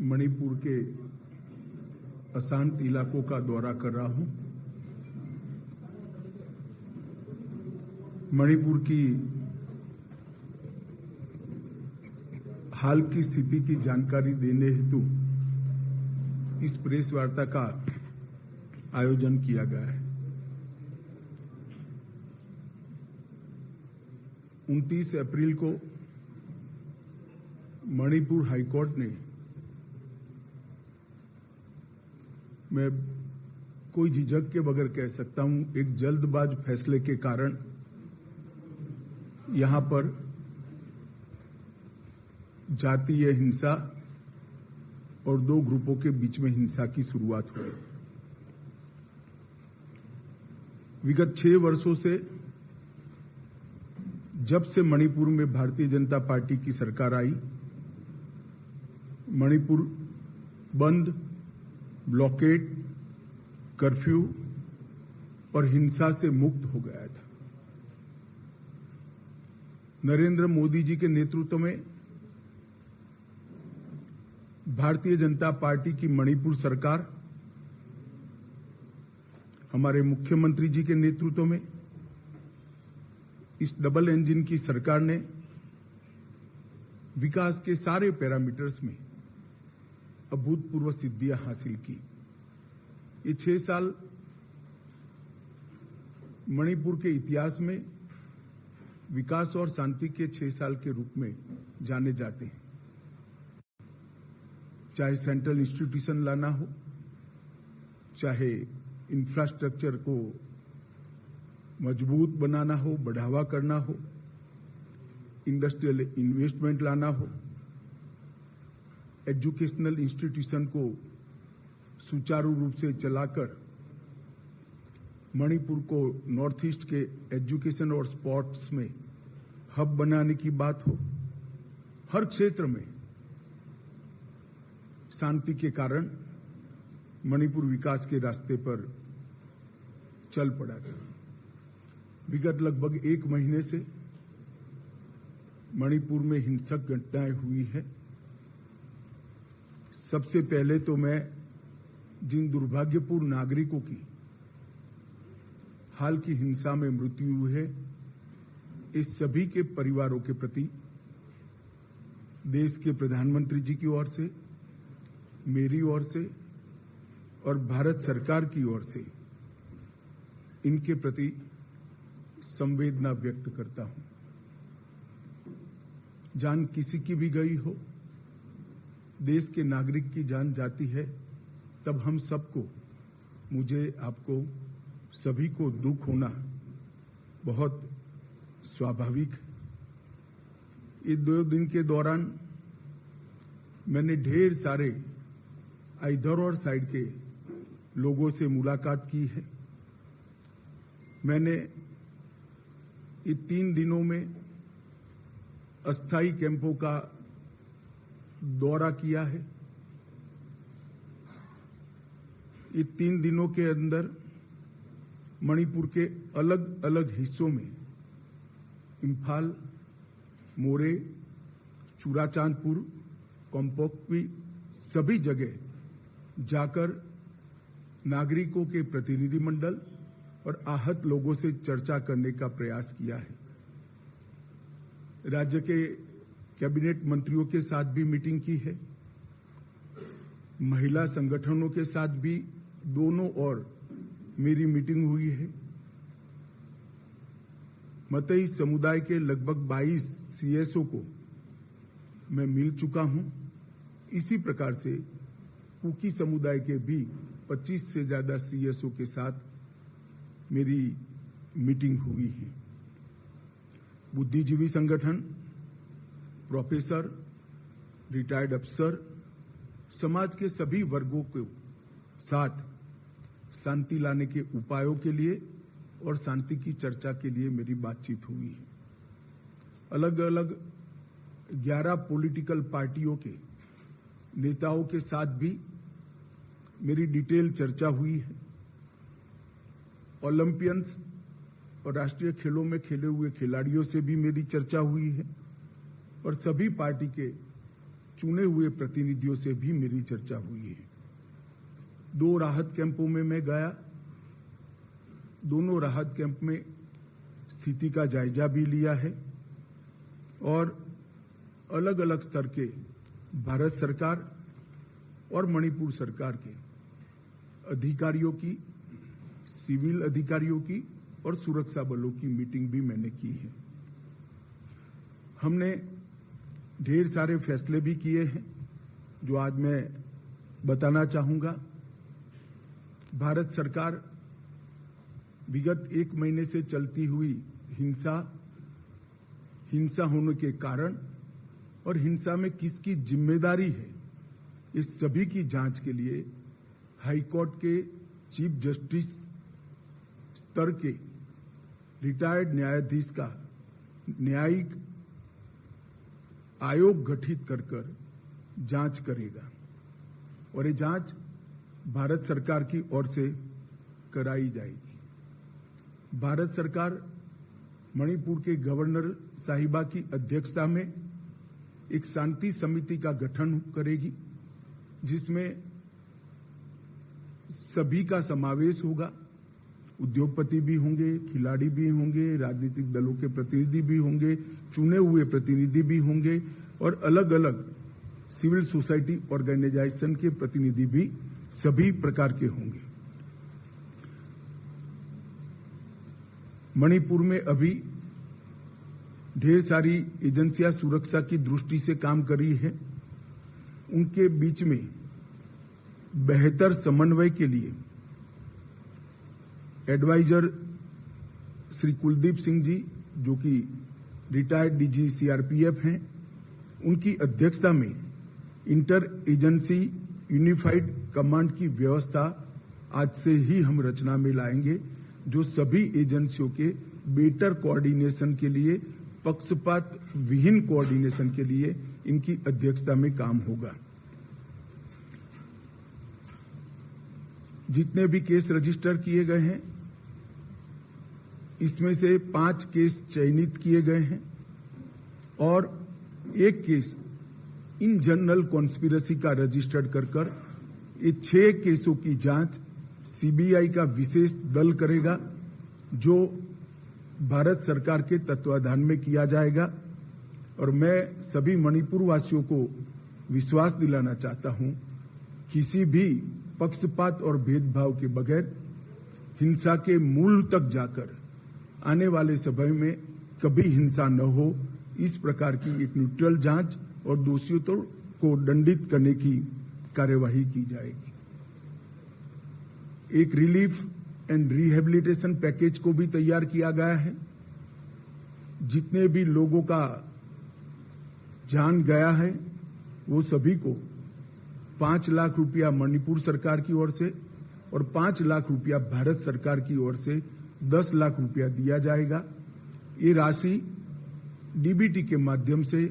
मणिपुर के अशांत इलाकों का दौरा कर रहा हूं। मणिपुर की हाल की स्थिति की जानकारी देने हेतु इस प्रेस वार्ता का आयोजन किया गया है। 29 अप्रैल को मणिपुर हाईकोर्ट ने, मैं कोई झिझक के बगैर कह सकता हूं, एक जल्दबाज फैसले के कारण यहां पर जातीय हिंसा और दो ग्रुपों के बीच में हिंसा की शुरुआत हुई। विगत 6 वर्षों से, जब से मणिपुर में भारतीय जनता पार्टी की सरकार आई, मणिपुर बंद, ब्लॉकेड, कर्फ्यू और हिंसा से मुक्त हो गया था। नरेंद्र मोदी जी के नेतृत्व में भारतीय जनता पार्टी की मणिपुर सरकार, हमारे मुख्यमंत्री जी के नेतृत्व में इस डबल इंजन की सरकार ने विकास के सारे पैरामीटर्स में अभूतपूर्व सिद्धियां हासिल की। ये 6 साल मणिपुर के इतिहास में विकास और शांति के 6 साल के रूप में जाने जाते हैं। चाहे सेंट्रल इंस्टीट्यूशन लाना हो, चाहे इंफ्रास्ट्रक्चर को मजबूत बनाना हो, बढ़ावा करना हो, इंडस्ट्रियल इन्वेस्टमेंट लाना हो, एजुकेशनल इंस्टीट्यूशन को सुचारू रूप से चलाकर मणिपुर को नॉर्थ ईस्ट के एजुकेशन और स्पोर्ट्स में हब बनाने की बात हो, हर क्षेत्र में शांति के कारण मणिपुर विकास के रास्ते पर चल पड़ा था। विगत लगभग 1 महीने से मणिपुर में हिंसक घटनाएं हुई है। सबसे पहले तो मैं जिन दुर्भाग्यपूर्ण नागरिकों की हाल की हिंसा में मृत्यु हुई है, इस सभी के परिवारों के प्रति देश के प्रधानमंत्री जी की ओर से, मेरी ओर से और भारत सरकार की ओर से इनके प्रति संवेदना व्यक्त करता हूं। जान किसी की भी गई हो, देश के नागरिक की जान जाती है, तब हम सबको, मुझे, आपको, सभी को दुख होना बहुत स्वाभाविक है। ये 2 दिन के दौरान मैंने ढेर सारे इधर और साइड के लोगों से मुलाकात की है। मैंने ये 3 दिनों में अस्थायी कैंपों का दौरा किया है। ये 3 दिनों के अंदर मणिपुर के अलग अलग हिस्सों में, इम्फाल, मोरे, चुराचांदपुर, कॉम्पोक्वी, सभी जगह जाकर नागरिकों के प्रतिनिधिमंडल और आहत लोगों से चर्चा करने का प्रयास किया है। राज्य के कैबिनेट मंत्रियों के साथ भी मीटिंग की है। महिला संगठनों के साथ भी दोनों ओर मेरी मीटिंग हुई है। मतई समुदाय के लगभग 22 सीएसओ को मैं मिल चुका हूं। इसी प्रकार से कुकी समुदाय के भी 25 से ज्यादा सीएसओ के साथ मेरी मीटिंग हुई है। बुद्धिजीवी संगठन, प्रोफेसर, रिटायर्ड अफसर, समाज के सभी वर्गों के साथ शांति लाने के उपायों के लिए और शांति की चर्चा के लिए मेरी बातचीत हुई है। अलग अलग 11 पॉलिटिकल पार्टियों के नेताओं के साथ भी मेरी डिटेल चर्चा हुई है। ओलंपियंस और राष्ट्रीय खेलों में खेले हुए खिलाड़ियों से भी मेरी चर्चा हुई है और सभी पार्टी के चुने हुए प्रतिनिधियों से भी मेरी चर्चा हुई है। 2 राहत कैंपों में मैं गया, दोनों राहत कैंप में स्थिति का जायजा भी लिया है और अलग अलग स्तर के भारत सरकार और मणिपुर सरकार के अधिकारियों की, सिविल अधिकारियों की और सुरक्षा बलों की मीटिंग भी मैंने की है। हमने ढेर सारे फैसले भी किए हैं जो आज मैं बताना चाहूंगा। भारत सरकार विगत 1 महीने से चलती हुई हिंसा होने के कारण और हिंसा में किसकी जिम्मेदारी है, इस सभी की जांच के लिए हाईकोर्ट के चीफ जस्टिस स्तर के रिटायर्ड न्यायाधीश का न्यायिक आयोग गठित कर जांच करेगा और ये जांच भारत सरकार की ओर से कराई जाएगी। भारत सरकार मणिपुर के गवर्नर साहिबा की अध्यक्षता में एक शांति समिति का गठन करेगी जिसमें सभी का समावेश होगा। उद्योगपति भी होंगे, खिलाड़ी भी होंगे, राजनीतिक दलों के प्रतिनिधि भी होंगे, चुने हुए प्रतिनिधि भी होंगे और अलग अलग सिविल सोसाइटी ऑर्गेनाइजेशन के प्रतिनिधि भी सभी प्रकार के होंगे। मणिपुर में अभी ढेर सारी एजेंसियां सुरक्षा की दृष्टि से काम कर रही है। उनके बीच में बेहतर समन्वय के लिए एडवाइजर श्री कुलदीप सिंह जी, जो कि रिटायर्ड डीजी सीआरपीएफ हैं, उनकी अध्यक्षता में इंटर एजेंसी यूनिफाइड कमांड की व्यवस्था आज से ही हम रचना में लाएंगे, जो सभी एजेंसियों के बेटर कोऑर्डिनेशन के लिए, पक्षपात विहीन कोऑर्डिनेशन के लिए इनकी अध्यक्षता में काम होगा। जितने भी केस रजिस्टर किए गए हैं, इसमें से 5 केस चयनित किए गए हैं और 1 केस इन जनरल कॉन्स्पिरेसी का रजिस्टर्ड कर ये 6 केसों की जांच सीबीआई का विशेष दल करेगा, जो भारत सरकार के तत्वाधान में किया जाएगा। और मैं सभी मणिपुर वासियों को विश्वास दिलाना चाहता हूं, किसी भी पक्षपात और भेदभाव के बगैर हिंसा के मूल तक जाकर आने वाले समय में कभी हिंसा न हो, इस प्रकार की एक न्यूट्रल जांच और दोषियों को दंडित करने की कार्यवाही की जाएगी। एक रिलीफ एंड रिहेबिलिटेशन पैकेज को भी तैयार किया गया है। जितने भी लोगों का जान गया है वो सभी को 5 लाख रुपया मणिपुर सरकार की ओर से और 5 लाख रुपया भारत सरकार की ओर से 10 लाख रुपया दिया जाएगा। ये राशि डीबीटी के माध्यम से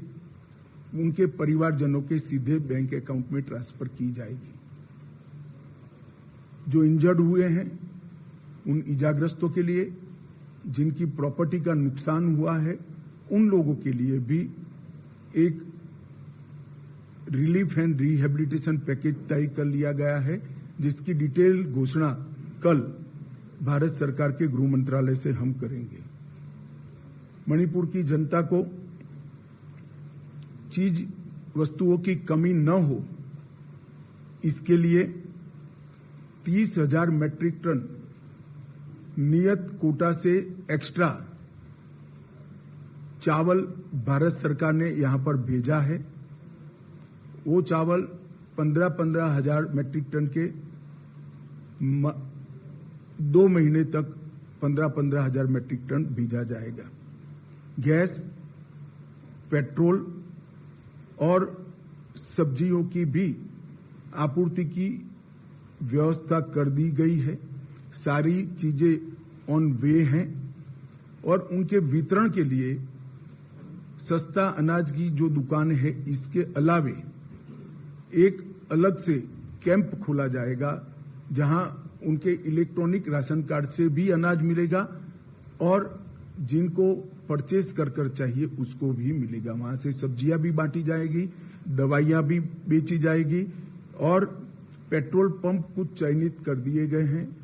उनके परिवारजनों के सीधे बैंक अकाउंट में ट्रांसफर की जाएगी। जो इंजर्ड हुए हैं उन इजाग्रस्तों के लिए, जिनकी प्रॉपर्टी का नुकसान हुआ है, उन लोगों के लिए भी एक रिलीफ एंड रिहेबिलिटेशन पैकेज तय कर लिया गया है, जिसकी डिटेल घोषणा कल भारत सरकार के गृह मंत्रालय से हम करेंगे। मणिपुर की जनता को चीज वस्तुओं की कमी न हो, इसके लिए 30,000 मैट्रिक टन नियत कोटा से एक्स्ट्रा चावल भारत सरकार ने यहां पर भेजा है। वो चावल 15,000 मैट्रिक टन के 2 महीने तक 15,000 मैट्रिक टन भेजा जाएगा। गैस, पेट्रोल और सब्जियों की भी आपूर्ति की व्यवस्था कर दी गई है। सारी चीजें ऑन वे हैं और उनके वितरण के लिए सस्ता अनाज की जो दुकान है, इसके अलावे एक अलग से कैंप खोला जाएगा जहां उनके इलेक्ट्रॉनिक राशन कार्ड से भी अनाज मिलेगा और जिनको परचेस कर चाहिए उसको भी मिलेगा। वहां से सब्जियां भी बांटी जाएगी, दवाइयां भी बेची जाएगी और पेट्रोल पंप कुछ चयनित कर दिए गए हैं,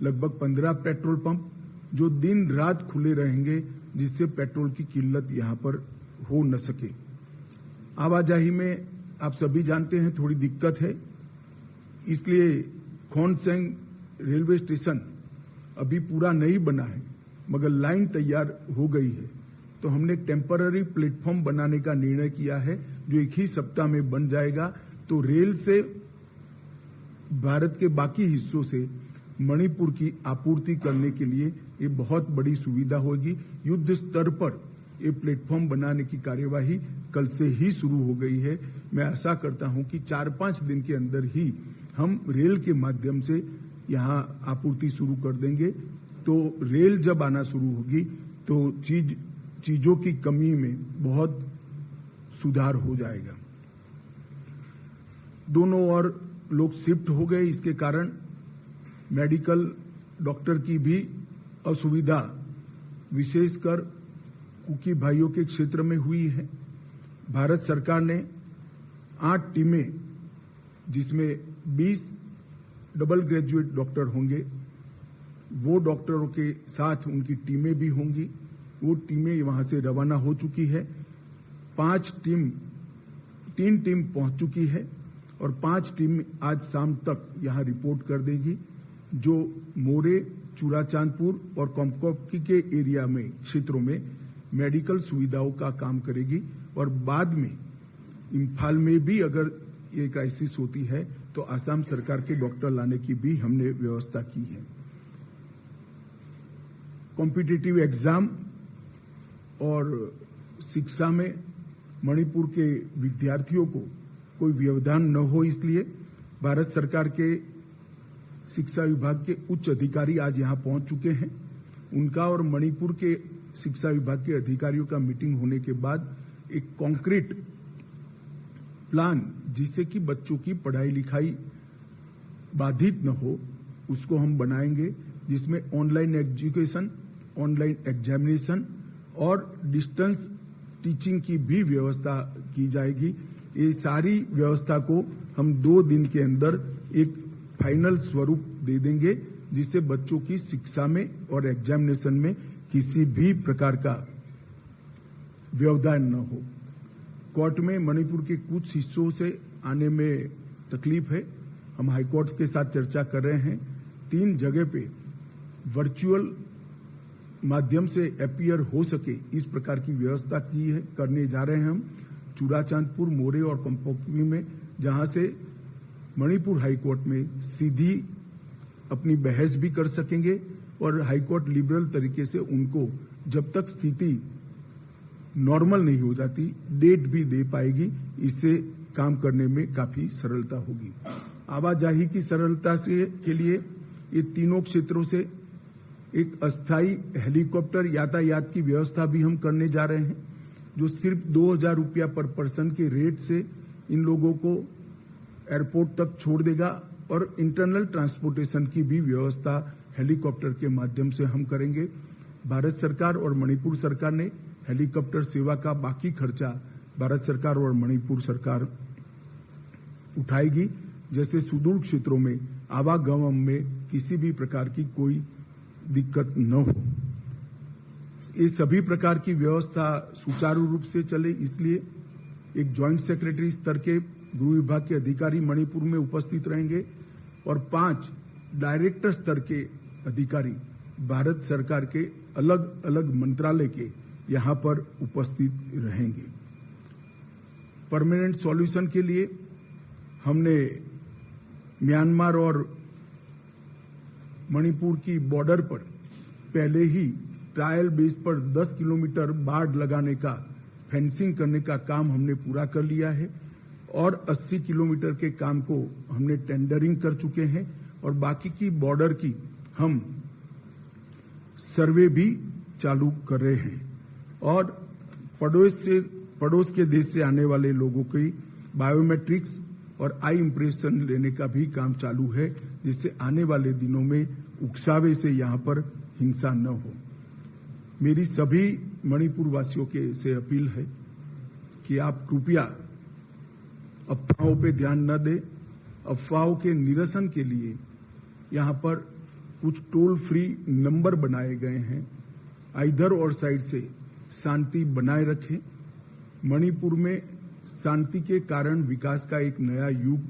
लगभग 15 पेट्रोल पंप जो दिन रात खुले रहेंगे, जिससे पेट्रोल की किल्लत यहां पर हो न सके। आवाजाही में आप सभी जानते हैं थोड़ी दिक्कत है, इसलिए खोनसेंग रेलवे स्टेशन अभी पूरा नहीं बना है, मगर लाइन तैयार हो गई है। तो हमने टेम्पररी प्लेटफॉर्म बनाने का निर्णय किया है, जो एक ही सप्ताह में बन जाएगा। तो रेल से भारत के बाकी हिस्सों से मणिपुर की आपूर्ति करने के लिए ये बहुत बड़ी सुविधा होगी। युद्ध स्तर पर ये प्लेटफॉर्म बनाने की कार्यवाही कल से ही शुरू हो गई है। मैं आशा करता हूं कि 4-5 दिन के अंदर ही हम रेल के माध्यम से यहां आपूर्ति शुरू कर देंगे। तो रेल जब आना शुरू होगी तो चीजों की कमी में बहुत सुधार हो जाएगा। दोनों ओर लोग शिफ्ट हो गए, इसके कारण मेडिकल डॉक्टर की भी असुविधा विशेषकर कुकी भाइयों के क्षेत्र में हुई है। भारत सरकार ने 8 टीमें, जिसमें 20 डबल ग्रेजुएट डॉक्टर होंगे, वो डॉक्टरों के साथ उनकी टीमें भी होंगी। वो टीमें वहां से रवाना हो चुकी है। 3 टीम पहुंच चुकी है और 5 टीम आज शाम तक यहां रिपोर्ट कर देगी, जो मोरे, चूड़ाचांदपुर और कोमकोकी के एरिया में क्षेत्रों में मेडिकल सुविधाओं का काम करेगी। और बाद में इम्फाल में भी अगर ये क्राइसिस होती है तो आसाम सरकार के डॉक्टर लाने की भी हमने व्यवस्था की है। कॉम्पिटिटिव एग्जाम और शिक्षा में मणिपुर के विद्यार्थियों को कोई व्यवधान न हो, इसलिए भारत सरकार के शिक्षा विभाग के उच्च अधिकारी आज यहां पहुंच चुके हैं। उनका और मणिपुर के शिक्षा विभाग के अधिकारियों का मीटिंग होने के बाद एक कॉन्क्रीट प्लान, जिससे कि बच्चों की पढ़ाई लिखाई बाधित न हो, उसको हम बनाएंगे, जिसमें ऑनलाइन एजुकेशन, ऑनलाइन एग्जामिनेशन और डिस्टेंस टीचिंग की भी व्यवस्था की जाएगी। ये सारी व्यवस्था को हम 2 दिन के अंदर एक फाइनल स्वरूप दे देंगे, जिससे बच्चों की शिक्षा में और एग्जामिनेशन में किसी भी प्रकार का व्यवधान न हो। कोर्ट में मणिपुर के कुछ हिस्सों से आने में तकलीफ है, हम हाईकोर्ट के साथ चर्चा कर रहे हैं। 3 जगह पे वर्चुअल माध्यम से अपीयर हो सके, इस प्रकार की व्यवस्था की है, करने जा रहे हैं हम। चूड़ाचांदपुर, मोरे और कोमकोकी में, जहां से मणिपुर हाईकोर्ट में सीधी अपनी बहस भी कर सकेंगे और हाईकोर्ट लिबरल तरीके से उनको जब तक स्थिति नॉर्मल नहीं हो जाती डेट भी दे पाएगी। इससे काम करने में काफी सरलता होगी। आवाजाही की सरलता से के लिए ये तीनों क्षेत्रों से एक अस्थायी हेलीकॉप्टर यातायात की व्यवस्था भी हम करने जा रहे हैं, जो सिर्फ 2000 रुपया पर पर्सन के रेट से इन लोगों को एयरपोर्ट तक छोड़ देगा और इंटरनल ट्रांसपोर्टेशन की भी व्यवस्था हेलीकॉप्टर के माध्यम से हम करेंगे। भारत सरकार और मणिपुर सरकार ने हेलीकॉप्टर सेवा का बाकी खर्चा भारत सरकार और मणिपुर सरकार उठाएगी, जैसे सुदूर क्षेत्रों में आवागमन में किसी भी प्रकार की कोई दिक्कत न हो। ये सभी प्रकार की व्यवस्था सुचारू रूप से चले, इसलिए एक ज्वाइंट सेक्रेटरी स्तर के गृह विभाग के अधिकारी मणिपुर में उपस्थित रहेंगे और 5 डायरेक्टर स्तर के अधिकारी भारत सरकार के अलग अलग मंत्रालय के यहां पर उपस्थित रहेंगे। परमानेंट सॉल्यूशन के लिए हमने म्यांमार और मणिपुर की बॉर्डर पर पहले ही ट्रायल बेस पर 10 किलोमीटर बाड़ लगाने का, फेंसिंग करने का काम हमने पूरा कर लिया है और 80 किलोमीटर के काम को हमने टेंडरिंग कर चुके हैं और बाकी की बॉर्डर की हम सर्वे भी चालू कर रहे हैं और पड़ोस के देश से आने वाले लोगों की बायोमेट्रिक्स और आई इंप्रेशन लेने का भी काम चालू है, जिससे आने वाले दिनों में उकसावे से यहां पर हिंसा न हो। मेरी सभी मणिपुर वासियों के से अपील है कि आप कृपया अफवाहों पे ध्यान न दें। अफवाहों के निरसन के लिए यहां पर कुछ टोल फ्री नंबर बनाए गए हैं। इधर और साइड से शांति बनाए रखें। मणिपुर में शांति के कारण विकास का एक नया युग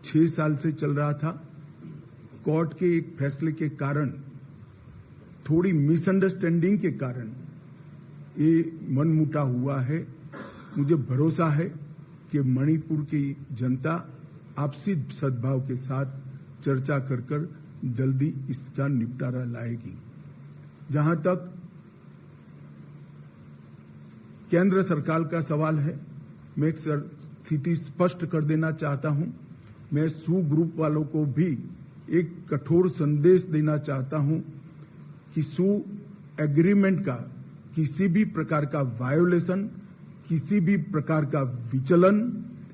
6 साल से चल रहा था। कोर्ट के एक फैसले के कारण, थोड़ी मिसअंडरस्टैंडिंग के कारण ये मनमुटा हुआ है। मुझे भरोसा है कि मणिपुर की जनता आपसी सद्भाव के साथ चर्चा कर जल्दी इसका निपटारा लाएगी। जहां तक केंद्र सरकार का सवाल है, मैं एक स्थिति स्पष्ट कर देना चाहता हूं। मैं सू ग्रुप वालों को भी एक कठोर संदेश देना चाहता हूं कि सू एग्रीमेंट का किसी भी प्रकार का वायोलेशन, किसी भी प्रकार का विचलन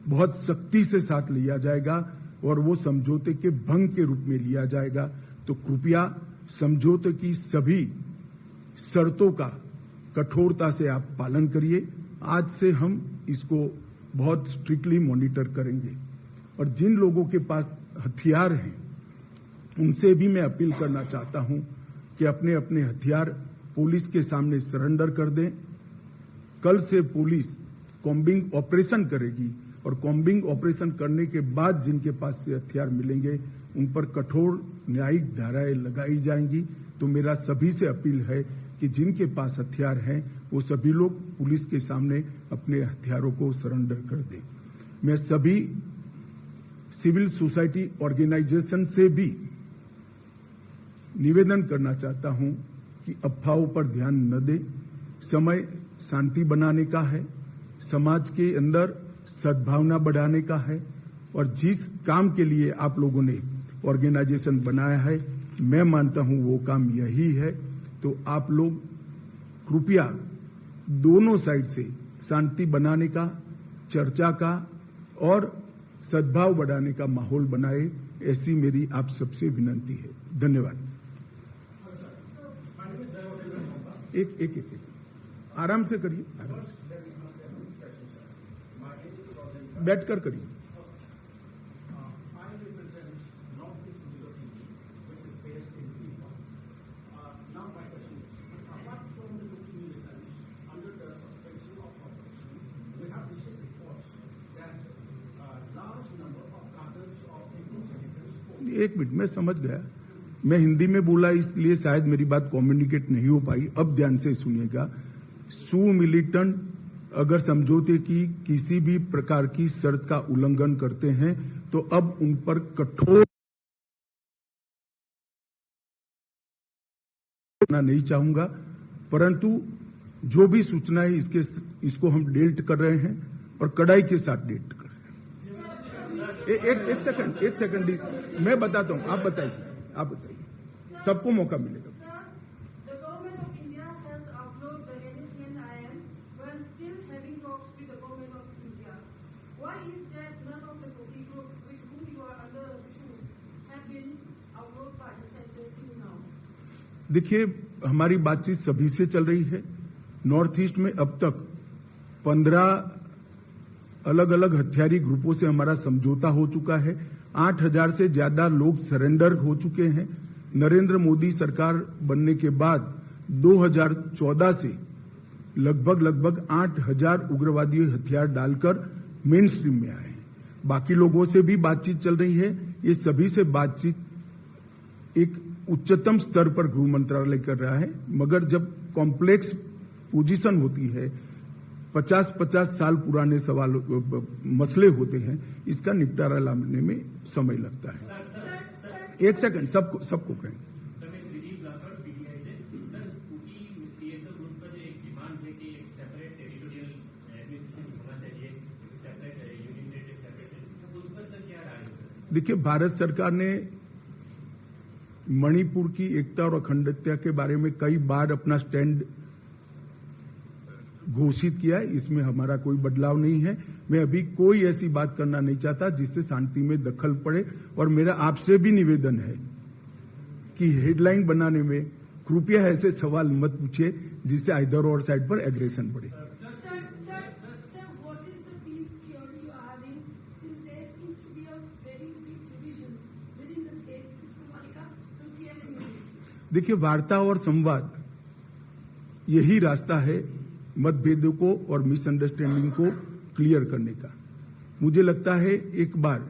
बहुत सख्ती से साथ लिया जाएगा और वो समझौते के भंग के रूप में लिया जाएगा। तो कृपया समझौते की सभी शर्तों का कठोरता से आप पालन करिए। आज से हम इसको बहुत स्ट्रिक्टली मॉनिटर करेंगे और जिन लोगों के पास हथियार हैं उनसे भी मैं अपील करना चाहता हूं कि अपने अपने हथियार पुलिस के सामने सरेंडर कर दें। कल से पुलिस कॉम्बिंग ऑपरेशन करेगी और कॉम्बिंग ऑपरेशन करने के बाद जिनके पास से हथियार मिलेंगे उन पर कठोर न्यायिक धाराएं लगाई जाएंगी। तो मेरा सभी से अपील है कि जिनके पास हथियार हैं वो सभी लोग पुलिस के सामने अपने हथियारों को सरेंडर कर दें। मैं सभी सिविल सोसाइटी ऑर्गेनाइजेशन से भी निवेदन करना चाहता हूं कि अफवाहों पर ध्यान न दें। समय शांति बनाने का है, समाज के अंदर सद्भावना बढ़ाने का है और जिस काम के लिए आप लोगों ने ऑर्गेनाइजेशन बनाया है, मैं मानता हूं वो काम यही है। तो आप लोग कृपया दोनों साइड से शांति बनाने का, चर्चा का और सद्भाव बढ़ाने का माहौल बनाए, ऐसी मेरी आप सबसे विनती है। धन्यवाद। एक आराम से करिए, बैठकर करिए। एक मिनट, मैं समझ गया। मैं हिंदी में बोला इसलिए शायद मेरी बात कम्युनिकेट नहीं हो पाई। अब ध्यान से सुनिएगा। सू मिलिटेंट अगर समझौते की किसी भी प्रकार की शर्त का उल्लंघन करते हैं तो अब उन पर कठोर नहीं चाहूंगा, परंतु जो भी सूचना है इसको हम डेल्ट कर रहे हैं और कड़ाई के साथ डेल्ट कर रहे हैं। एक सेकंड मैं बताता हूं, आप बताइए, सबको मौका मिलेगा। देखिए, हमारी बातचीत सभी से चल रही है। नॉर्थ ईस्ट में अब तक 15 अलग अलग हथियारी ग्रुपों से हमारा समझौता हो चुका है। 8,000 से ज्यादा लोग सरेंडर हो चुके हैं। नरेंद्र मोदी सरकार बनने के बाद 2014 से लगभग 8,000 उग्रवादी हथियार डालकर मेन स्ट्रीम में आए हैं। बाकी लोगों से भी बातचीत चल रही है। ये सभी से बातचीत एक उच्चतम स्तर पर गृह मंत्रालय कर रहा है, मगर जब कॉम्प्लेक्स पोजीशन होती है, 50-50 साल पुराने मसले होते हैं, इसका निपटारा लाने में समय लगता है। एक सेकंड, सबको कहें। देखिए, भारत सरकार ने मणिपुर की एकता और अखंडता के बारे में कई बार अपना स्टैंड घोषित किया है। इसमें हमारा कोई बदलाव नहीं है। मैं अभी कोई ऐसी बात करना नहीं चाहता जिससे शांति में दखल पड़े। और मेरा आपसे भी निवेदन है कि हेडलाइन बनाने में कृपया ऐसे सवाल मत पूछिए जिससे इधर और साइड पर एग्रेशन बढ़े। देखिए, वार्ता और संवाद यही रास्ता है मतभेदों को और मिसअंडरस्टैंडिंग को क्लियर करने का। मुझे लगता है एक बार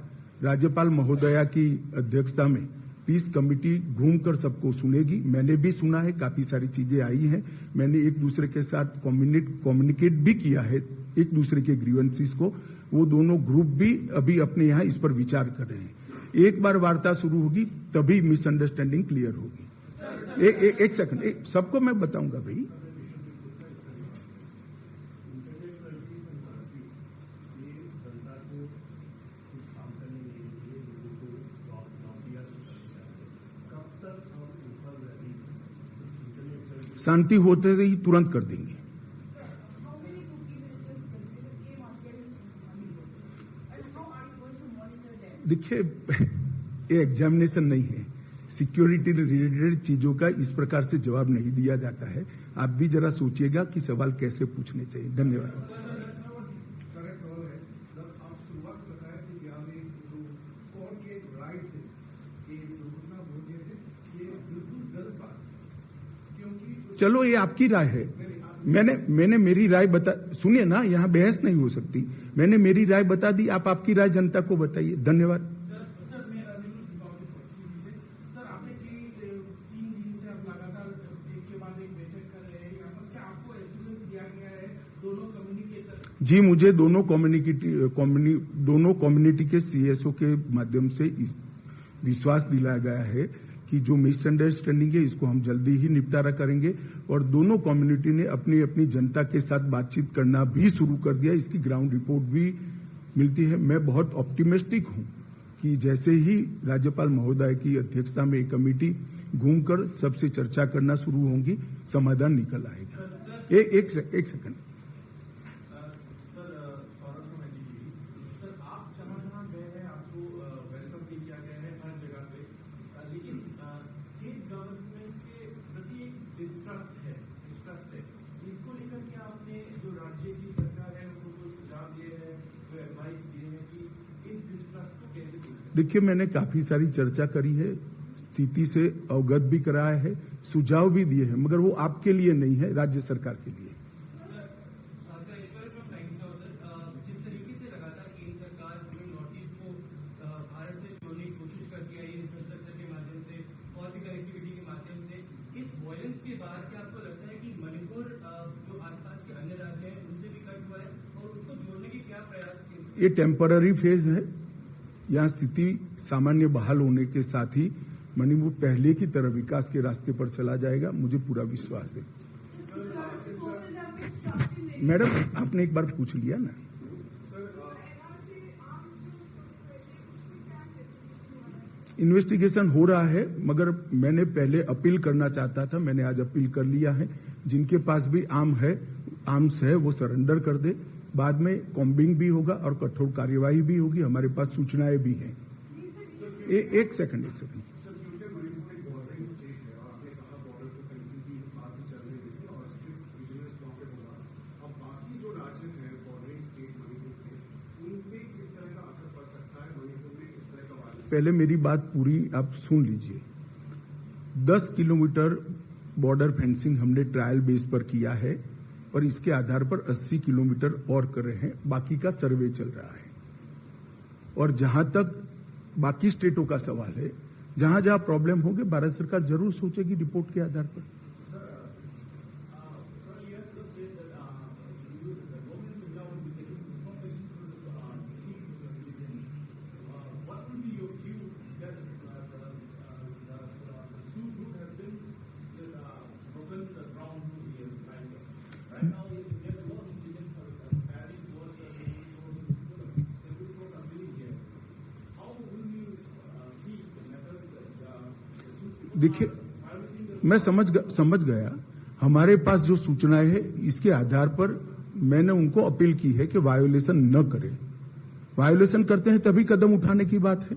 राज्यपाल महोदया की अध्यक्षता में पीस कमेटी घूमकर सबको सुनेगी। मैंने भी सुना है, काफी सारी चीजें आई हैं। मैंने एक दूसरे के साथ कम्युनिकेट भी किया है, एक दूसरे के ग्रीवेंसेस को। वो दोनों ग्रुप भी अभी अपने यहाँ इस पर विचार कर रहे हैं। एक बार वार्ता शुरू होगी तभी मिसअंडरस्टैंडिंग क्लियर होगी। एक सेकंड, सबको मैं बताऊंगा भाई। शांति होते ही तुरंत कर देंगे। देखिए, ये एग्जामिनेशन नहीं है, सिक्योरिटी रिलेटेड चीजों का इस प्रकार से जवाब नहीं दिया जाता है। आप भी जरा सोचिएगा कि सवाल कैसे पूछने चाहिए। धन्यवाद। चलो, ये आपकी राय है। मैंने मेरी राय बता, सुनिए ना, यहाँ बहस नहीं हो सकती। मैंने मेरी राय बता दी, आप आपकी राय जनता को बताइए। धन्यवाद। जी, मुझे दोनों कम्युनिटी के सीएसओ के माध्यम से विश्वास दिलाया गया है कि जो मिसअंडरस्टैंडिंग है इसको हम जल्दी ही निपटारा करेंगे। और दोनों कम्युनिटी ने अपनी अपनी जनता के साथ बातचीत करना भी शुरू कर दिया। इसकी ग्राउंड रिपोर्ट भी मिलती है। मैं बहुत ऑप्टिमिस्टिक हूं कि जैसे ही राज्यपाल महोदय की अध्यक्षता में एक कमेटी घूमकर सबसे चर्चा करना शुरू होगी, समाधान निकल आएगा। एक सेकंड। देखिए, मैंने काफी सारी चर्चा करी है, स्थिति से अवगत भी कराया है, सुझाव भी दिए हैं, मगर वो आपके लिए नहीं है, राज्य सरकार के लिए। ये टेम्पररी फेज है। यहाँ स्थिति सामान्य बहाल होने के साथ ही मणिपुर पहले की तरह विकास के रास्ते पर चला जाएगा, मुझे पूरा विश्वास है। मैडम, आपने एक बार पूछ लिया ना। इन्वेस्टिगेशन हो रहा है, मगर मैंने पहले अपील करना चाहता था, मैंने आज अपील कर लिया है। जिनके पास भी आर्म्स है वो सरेंडर कर दे। बाद में कॉम्बिंग भी होगा और कठोर कार्यवाही भी होगी। हमारे पास सूचनाएं भी हैं। एक सेकंड। पहले मेरी बात पूरी आप सुन लीजिए। 10 किलोमीटर बॉर्डर फेंसिंग हमने ट्रायल बेस पर किया है और इसके आधार पर 80 किलोमीटर और कर रहे हैं। बाकी का सर्वे चल रहा है। और जहां तक बाकी स्टेटों का सवाल है, जहां जहां प्रॉब्लम होगी भारत सरकार जरूर सोचेगी रिपोर्ट के आधार पर। देखिए, मैं समझ गया। हमारे पास जो सूचनाएं है इसके आधार पर मैंने उनको अपील की है कि वायोलेशन न करें। वायोलेशन करते हैं तभी कदम उठाने की बात है,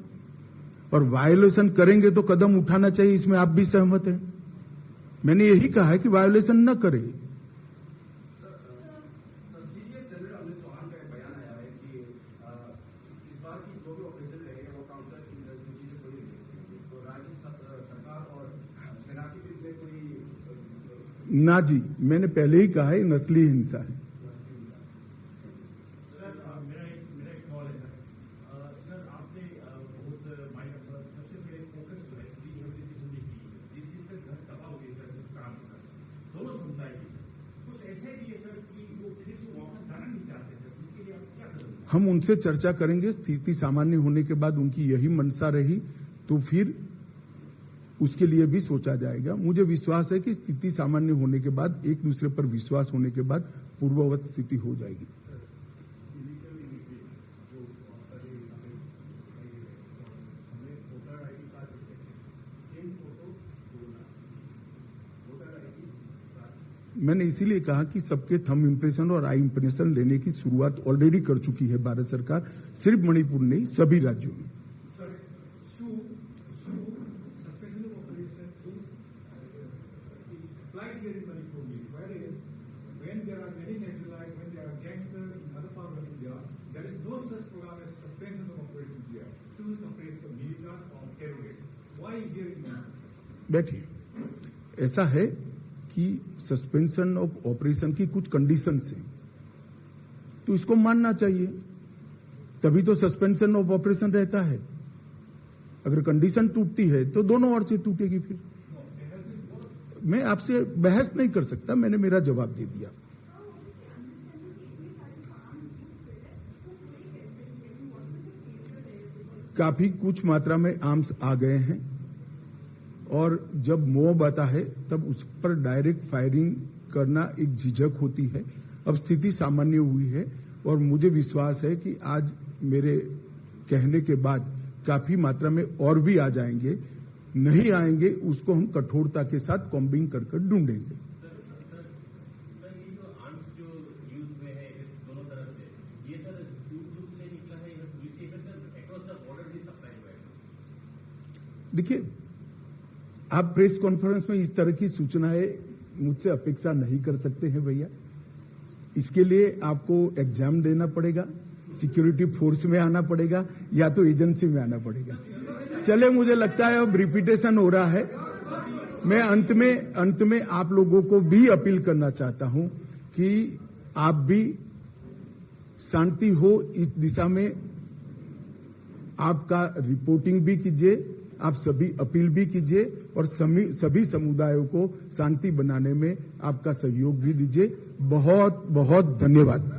और वायोलेशन करेंगे तो कदम उठाना चाहिए, इसमें आप भी सहमत हैं। मैंने यही कहा है कि वायोलेशन न करे। ना जी, मैंने पहले ही कहा है नस्ली हिंसा है। हम उनसे चर्चा करेंगे। स्थिति सामान्य होने के बाद उनकी यही मंशा रही तो फिर उसके लिए भी सोचा जाएगा। मुझे विश्वास है कि स्थिति सामान्य होने के बाद, एक दूसरे पर विश्वास होने के बाद पूर्ववत स्थिति हो जाएगी। मैंने इसीलिए कहा कि सबके थंब इंप्रेशन और आई इंप्रेशन लेने की शुरुआत ऑलरेडी कर चुकी है भारत सरकार, सिर्फ मणिपुर नहीं, सभी राज्यों में। बैठिए। ऐसा है कि सस्पेंशन ऑफ ऑपरेशन की कुछ कंडीशंस हैं, तो इसको मानना चाहिए, तभी तो सस्पेंशन ऑफ ऑपरेशन रहता है। अगर कंडीशन टूटती है तो दोनों ओर से टूटेगी। फिर मैं आपसे बहस नहीं कर सकता, मैंने मेरा जवाब दे दिया। काफी कुछ मात्रा में आर्म्स आ गए हैं और जब मोब आता है तब उस पर डायरेक्ट फायरिंग करना एक झिझक होती है। अब स्थिति सामान्य हुई है और मुझे विश्वास है कि आज मेरे कहने के बाद काफी मात्रा में और भी आ जाएंगे। नहीं आएंगे उसको हम कठोरता के साथ कॉम्बिंग कर ढूंढेंगे। देखिए, आप प्रेस कॉन्फ्रेंस में इस तरह की सूचनाएं मुझसे अपेक्षा नहीं कर सकते हैं भैया। इसके लिए आपको एग्जाम देना पड़ेगा, सिक्योरिटी फोर्स में आना पड़ेगा या तो एजेंसी में आना पड़ेगा। चले, मुझे लगता है अब रिपीटेशन हो रहा है। मैं अंत में आप लोगों को भी अपील करना चाहता हूं कि आप भी शांति हो इस दिशा में आपका रिपोर्टिंग भी कीजिए, आप सभी अपील भी कीजिए और सभी समुदायों को शांति बनाने में आपका सहयोग भी दीजिए। बहुत बहुत धन्यवाद।